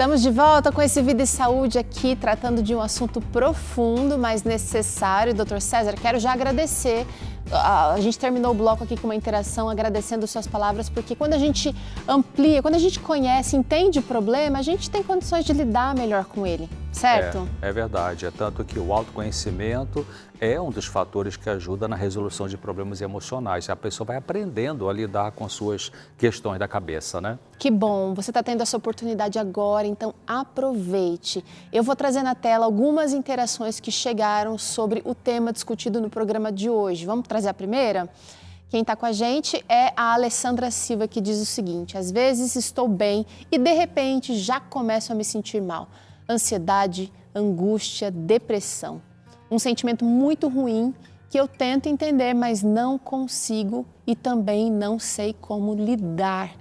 Estamos de volta com esse Vida e Saúde aqui, tratando de um assunto profundo, mas necessário. Dr. César, quero já agradecer. A gente terminou o bloco aqui com uma interação, agradecendo suas palavras, porque quando a gente amplia, quando a gente conhece, entende o problema, a gente tem condições de lidar melhor com ele, certo? É verdade. É tanto que o autoconhecimento é um dos fatores que ajuda na resolução de problemas emocionais. A pessoa vai aprendendo a lidar com suas questões da cabeça, né? Que bom, você está tendo essa oportunidade agora, então aproveite. Eu vou trazer na tela algumas interações que chegaram sobre o tema discutido no programa de hoje. Vamos trazer a primeira? Quem está com a gente é a Alessandra Silva, que diz o seguinte: às vezes estou bem e de repente já começo a me sentir mal. Ansiedade, angústia, depressão. Um sentimento muito ruim que eu tento entender, mas não consigo e também não sei como lidar.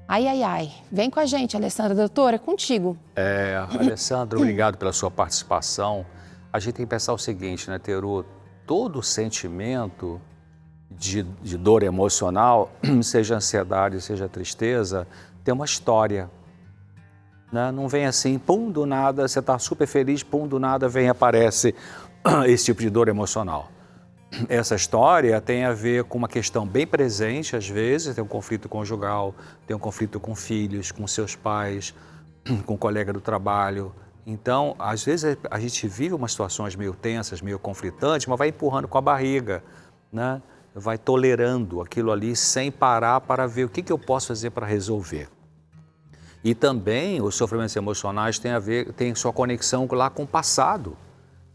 Ai, ai, ai. Vem com a gente, Alessandra. Doutora, é contigo. Alessandra, obrigado pela sua participação. A gente tem que pensar o seguinte, né, Teru? Todo sentimento de dor emocional, seja ansiedade, seja tristeza, tem uma história. Né? Não vem assim, pum, do nada, você está super feliz, pum, do nada vem e aparece esse tipo de dor emocional. Essa história tem a ver com uma questão bem presente, às vezes, tem um conflito conjugal, tem um conflito com filhos, com seus pais, com um colega do trabalho. Então, às vezes a gente vive umas situações meio tensas, meio conflitantes, mas vai empurrando com a barriga, né? Vai tolerando aquilo ali sem parar para ver o que eu posso fazer para resolver. E também os sofrimentos emocionais têm sua conexão lá com o passado,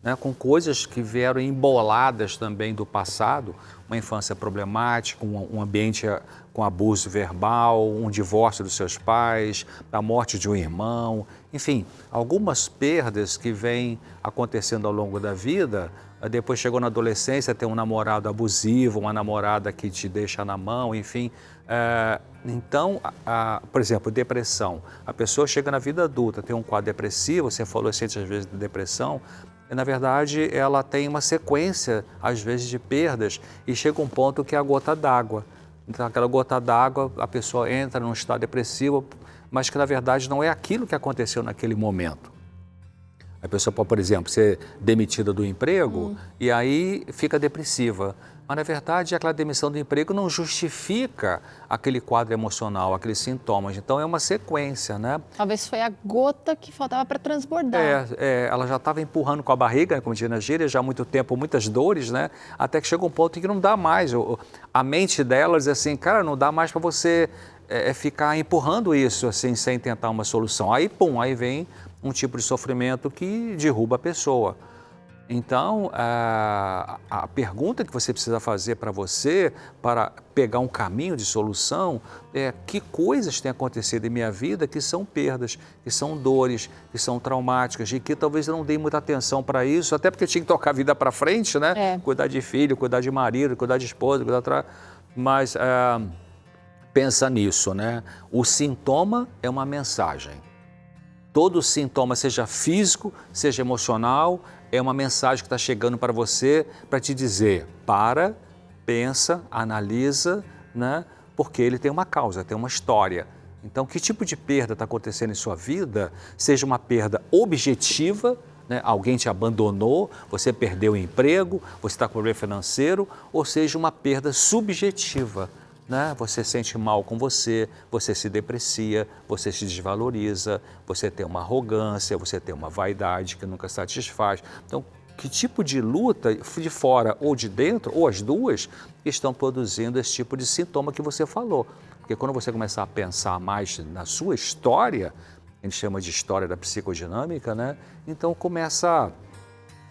né, com coisas que vieram emboladas também do passado, uma infância problemática, um ambiente com abuso verbal, um divórcio dos seus pais, a morte de um irmão, enfim, algumas perdas que vêm acontecendo ao longo da vida. Depois chegou na adolescência, tem um namorado abusivo, uma namorada que te deixa na mão, enfim. Então, por exemplo, depressão. A pessoa chega na vida adulta, tem um quadro depressivo, você falou às vezes de depressão. Na verdade, ela tem uma sequência, às vezes, de perdas e chega um ponto que é a gota d'água. Então, aquela gota d'água, a pessoa entra num estado depressivo, mas que, na verdade, não é aquilo que aconteceu naquele momento. A pessoa pode, por exemplo, ser demitida do emprego e aí fica depressiva. Mas, na verdade, aquela demissão do emprego não justifica aquele quadro emocional, aqueles sintomas. Então, é uma sequência, né? Talvez foi a gota que faltava para transbordar. Ela já estava empurrando com a barriga, como diz na gíria, já há muito tempo, muitas dores, né? Até que chega um ponto em que não dá mais. A mente dela diz assim, cara, não dá mais para você ficar empurrando isso assim, sem tentar uma solução. Aí, pum, aí vem um tipo de sofrimento que derruba a pessoa. Então, a pergunta que você precisa fazer para você, para pegar um caminho de solução, é que coisas têm acontecido em minha vida que são perdas, que são dores, que são traumáticas, e que talvez eu não dei muita atenção para isso, até porque eu tinha que tocar a vida para frente, né? Cuidar de filho, cuidar de marido, cuidar de esposa, mas pensa nisso, né? O sintoma é uma mensagem. Todo sintoma, seja físico, seja emocional, é uma mensagem que está chegando para você para te dizer, para, pensa, analisa, né? Porque ele tem uma causa, tem uma história. Então, que tipo de perda está acontecendo em sua vida? Seja uma perda objetiva, né? Alguém te abandonou, você perdeu o emprego, você está com problema financeiro, ou seja, uma perda subjetiva. Né? Você sente mal com você se deprecia, você se desvaloriza, você tem uma arrogância, você tem uma vaidade que nunca satisfaz. Então, que tipo de luta, de fora ou de dentro, ou as duas, estão produzindo esse tipo de sintoma que você falou? Porque quando você começar a pensar mais na sua história, a gente chama de história da psicodinâmica, né? Então começa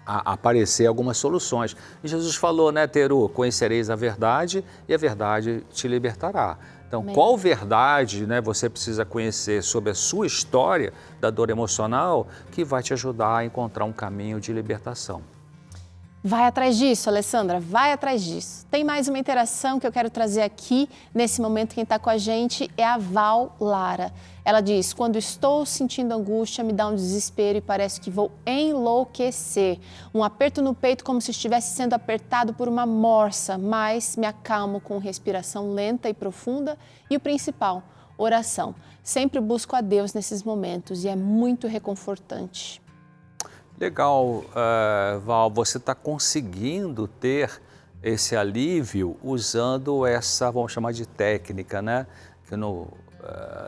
a aparecer algumas soluções. E Jesus falou, né, Teru, conhecereis a verdade e a verdade te libertará. Então, qual verdade, né, você precisa conhecer sobre a sua história da dor emocional que vai te ajudar a encontrar um caminho de libertação? Vai atrás disso, Alessandra, vai atrás disso. Tem mais uma interação que eu quero trazer aqui. Nesse momento, quem está com a gente é a Val Lara. Ela diz, quando estou sentindo angústia, me dá um desespero e parece que vou enlouquecer. Um aperto no peito como se estivesse sendo apertado por uma morsa, mas me acalmo com respiração lenta e profunda. E o principal, oração. Sempre busco a Deus nesses momentos e é muito reconfortante. Legal, Val, você está conseguindo ter esse alívio usando essa, vamos chamar de técnica, né? Que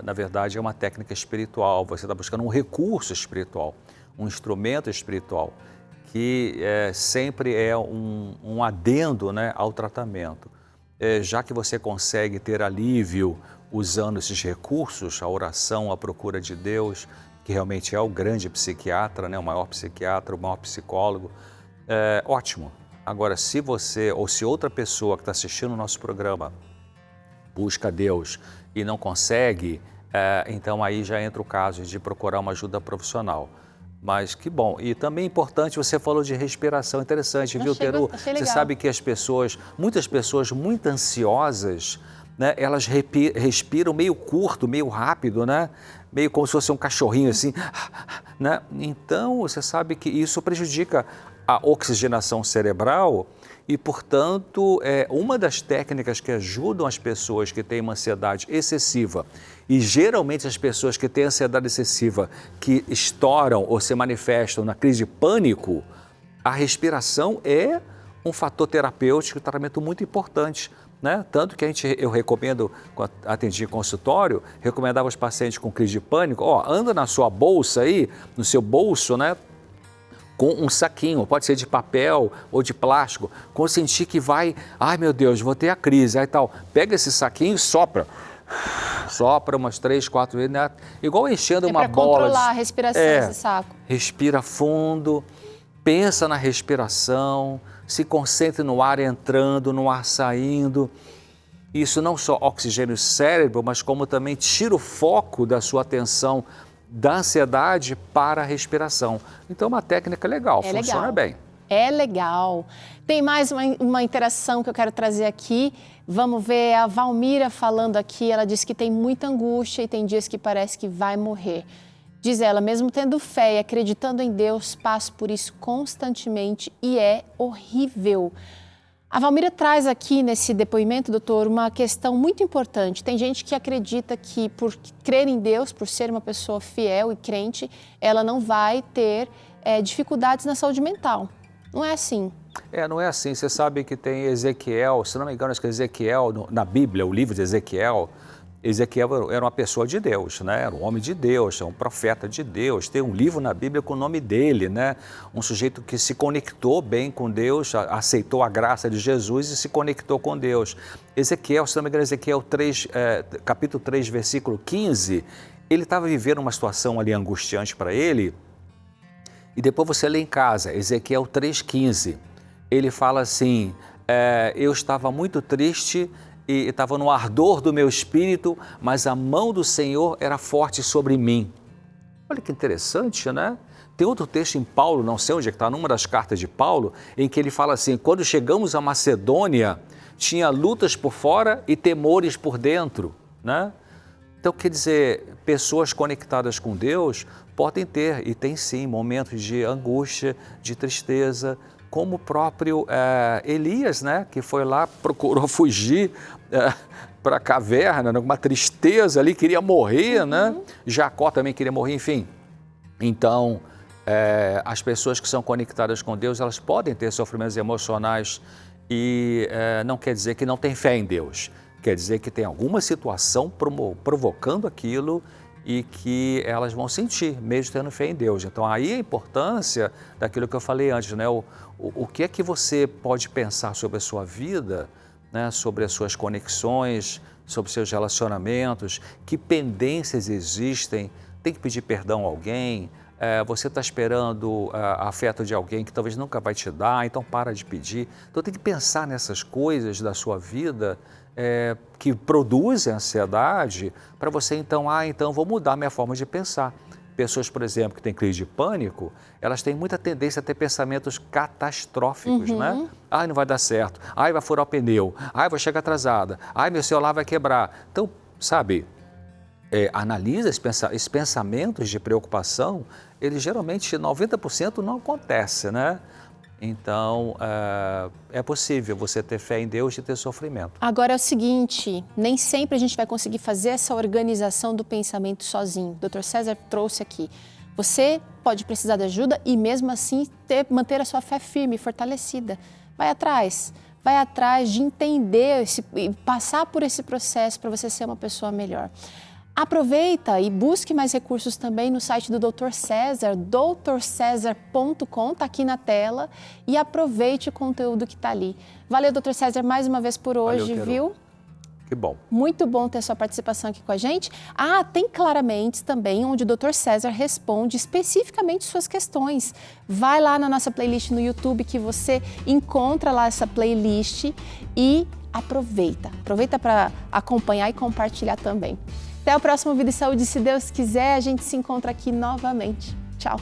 na verdade é uma técnica espiritual, você está buscando um recurso espiritual, um instrumento espiritual, que sempre é um adendo, né, ao tratamento. Já que você consegue ter alívio usando esses recursos, a oração, a procura de Deus, que realmente é o grande psiquiatra, né, o maior psiquiatra, o maior psicólogo, ótimo. Agora, se você ou se outra pessoa que está assistindo o nosso programa busca Deus e não consegue, então aí já entra o caso de procurar uma ajuda profissional. Mas que bom. E também é importante, você falou de respiração, interessante, viu, Teru? Você sabe que muitas pessoas muito ansiosas, né, elas respiram meio curto, meio rápido, né? Meio como se fosse um cachorrinho assim, né? Então, você sabe que isso prejudica a oxigenação cerebral e, portanto, uma das técnicas que ajudam as pessoas que têm uma ansiedade excessiva, e geralmente as pessoas que têm ansiedade excessiva, que estouram ou se manifestam na crise de pânico, a respiração é um fator terapêutico, um tratamento muito importante, né? Tanto que eu recomendo, quando atendi em consultório, recomendava aos pacientes com crise de pânico, anda na sua bolsa aí, no seu bolso, né? Com um saquinho, pode ser de papel ou de plástico, quando sentir que vai, ai meu Deus, vou ter a crise, aí tal, pega esse saquinho e sopra umas 3, 4 vezes, né? Igual enchendo uma bola. Para controlar a respiração desse saco. Respira fundo, pensa na respiração, se concentre no ar entrando, no ar saindo. Isso não só oxigena o cérebro, mas como também tira o foco da sua atenção da ansiedade para a respiração. Então, uma técnica legal, funciona bem. É legal. Tem mais uma interação que eu quero trazer aqui. Vamos ver a Valmira falando aqui. Ela diz que tem muita angústia e tem dias que parece que vai morrer. Diz ela, mesmo tendo fé e acreditando em Deus, passo por isso constantemente e é horrível. A Valmira traz aqui nesse depoimento, doutor, uma questão muito importante. Tem gente que acredita que por crer em Deus, por ser uma pessoa fiel e crente, ela não vai ter dificuldades na saúde mental. Não é assim. Não é assim. Você sabe que tem Ezequiel, se não me engano, acho que Ezequiel, na Bíblia, o livro de Ezequiel era uma pessoa de Deus, né? Era um homem de Deus, um profeta de Deus. Tem um livro na Bíblia com o nome dele, né? Um sujeito que se conectou bem com Deus, aceitou a graça de Jesus e se conectou com Deus. Ezequiel, se não me engano, Ezequiel 3, capítulo 3, versículo 15, ele estava vivendo uma situação ali angustiante para ele. E depois você lê em casa, Ezequiel 3,15, ele fala assim, eu estava muito triste e estava no ardor do meu espírito, mas a mão do Senhor era forte sobre mim. Olha que interessante, né? Tem outro texto em Paulo, não sei onde é que está, numa das cartas de Paulo, em que ele fala assim, quando chegamos a Macedônia, tinha lutas por fora e temores por dentro, né? Então, quer dizer, pessoas conectadas com Deus podem ter, e tem sim, momentos de angústia, de tristeza, como o próprio Elias, né, que foi lá, procurou fugir para a caverna, né, com uma tristeza ali, queria morrer, né? Jacó também queria morrer, enfim. Então, as pessoas que são conectadas com Deus, elas podem ter sofrimentos emocionais e não quer dizer que não tem fé em Deus. Quer dizer que tem alguma situação provocando aquilo e que elas vão sentir, mesmo tendo fé em Deus. Então, aí a importância daquilo que eu falei antes, né? O que é que você pode pensar sobre a sua vida, né? Sobre as suas conexões, sobre seus relacionamentos, que pendências existem, tem que pedir perdão a alguém, você está esperando afeto de alguém que talvez nunca vai te dar, então para de pedir. Então, tem que pensar nessas coisas da sua vida que produzem ansiedade, para você então, então vou mudar minha forma de pensar. Pessoas, por exemplo, que têm crise de pânico, elas têm muita tendência a ter pensamentos catastróficos, né? Ai, não vai dar certo. Ai, vai furar o pneu. Ai, vou chegar atrasada. Ai, meu celular vai quebrar. Então, sabe, analisa esses pensamentos de preocupação, eles geralmente, 90% não acontecem, né? Então, é possível você ter fé em Deus e ter sofrimento. Agora é o seguinte, nem sempre a gente vai conseguir fazer essa organização do pensamento sozinho. O Dr. César trouxe aqui. Você pode precisar de ajuda e mesmo assim manter a sua fé firme, fortalecida. Vai atrás de entender e passar por esse processo para você ser uma pessoa melhor. Aproveita e busque mais recursos também no site do Dr. César, drcesar.com, está aqui na tela, e aproveite o conteúdo que está ali. Valeu, Dr. César, mais uma vez por hoje, viu? Que bom. Muito bom ter sua participação aqui com a gente. Tem Claramente também, onde o Dr. César responde especificamente suas questões. Vai lá na nossa playlist no YouTube que você encontra lá essa playlist e aproveita. Aproveita para acompanhar e compartilhar também. Até o próximo Vida e Saúde, se Deus quiser, a gente se encontra aqui novamente. Tchau!